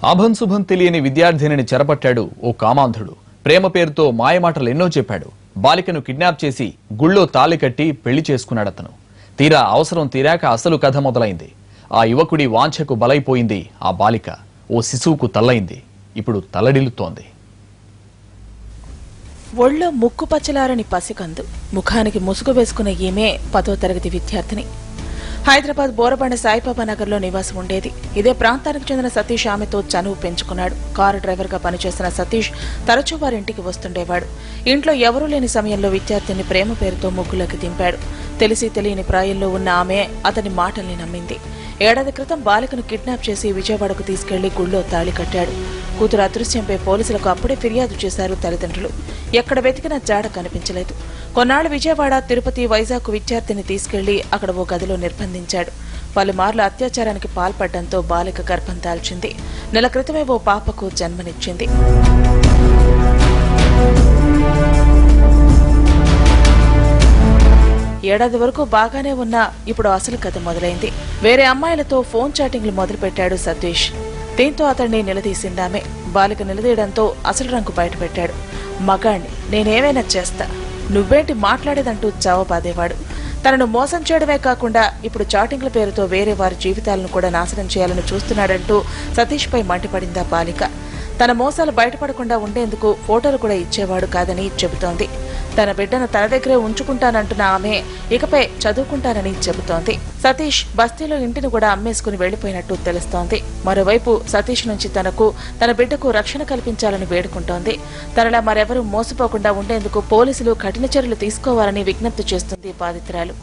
ఆభంశుభం తెలియని విద్యార్థినిని చెరపట్టాడు ఓ కామాంధుడు. ప్రేమ పేరుతో మాయమాటలు ఎన్నో చెప్పాడు. బాలికను కిడ్నాప్ చేసి గుళ్ళో తాళి కట్టి పెళ్లి చేసుకున్నాడతను. తీరా అవసరం తీరాక అసలు కథ మొదలైంది. ఆ యువకుడి వాంఛకు బలైపోయింది ఆ బాలిక. ఓ శిశువుకు తల్లైంది. ఇప్పుడు తల్లడిల్లుతోంది. ఒళ్ళో ముక్కు పచ్చలారని పసికందు, ముఖానికి ముసుగు వేసుకున్న ఈమె 10వ తరగతి విద్యార్థిని. హైదరాబాద్ బోరబండ సాయిబాబా నగర్లో నివాసం ఉండేది. ఇదే ప్రాంతానికి చెందిన సతీష్ ఆమెతో చనువు పెంచుకున్నాడు. కారు డ్రైవర్గా పనిచేసిన సతీష్ తరచూ వారింటికి వస్తుండేవాడు. ఇంట్లో ఎవరూ లేని సమయంలో విద్యార్థిని ప్రేమ పేరుతో ముగ్గులోకి దింపాడు. తెలిసి తెలియని ప్రాయంలో ఉన్న ఆమె అతని మాటల్ని నమ్మింది. ఏడాది క్రితం బాలికను కిడ్నాప్ చేసి విజయవాడకు తీసుకెళ్లి గుళ్ళో తాళి కట్టాడు. కూతురు అదృశ్యంపై పోలీసులకు అప్పుడే ఫిర్యాదు చేశారు తల్లిదండ్రులు. ఎక్కడ వెతికినా జాడ కనిపించలేదు. కొన్నాళ్లు విజయవాడ, తిరుపతి, వైజాగ్ విద్యార్థిని తీసుకెళ్లి అక్కడ ఓ గదిలో నిర్బంధించాడు. పలుమార్లు అత్యాచారానికి పాల్పడడంతో బాలిక గర్భం దాల్చింది. నెల క్రితమే ఓ పాపకు జన్మనిచ్చింది. ఏడాది వరకు బాగానే ఉన్నా ఇప్పుడు అసలు కథ మొదలైంది. వేరే అమ్మాయిలతో ఫోన్ చాటింగ్లు మొదలుపెట్టాడు సతీష్. దీంతో అతన్ని నిలదీసిందామే. బాలిక నిలదీయడంతో అసలు రంగు బయటపెట్టాడు. మగాణ్ణి, నేనేమైనా చేస్తా, నువ్వేంటి మాట్లాడేదంటూ జవాబాదేవాడు. తనను మోసం చేయడమే కాకుండా ఇప్పుడు చాటింగ్ల పేరుతో వేరే వారి జీవితాలను కూడా నాశనం చేయాలని చూస్తున్నాడంటూ సతీష్ పై మండిపడిందా బాలిక. తన మోసాలు బయటపడకుండా ఉండేందుకు ఫోటోలు కూడా ఇచ్చేవాడు కాదని చెబుతోంది. తన బిడ్డను తన దగ్గరే ఉంచుకుంటానంటున్న ఆమె ఇకపై చదువుకుంటానని చెబుతోంది. సతీష్ బస్తీలో ఇంటిని కూడా అమ్మేసుకుని వెళ్లిపోయినట్టు తెలుస్తోంది. మరోవైపు సతీష్ నుంచి తనకు, తన బిడ్డకు రక్షణ కల్పించాలని వేడుకుంటోంది. తనలా మరెవరూ మోసపోకుండా ఉండేందుకు పోలీసులు కఠిన చర్యలు తీసుకోవాలని విజ్ఞప్తి చేస్తుంది బాధితురాలు.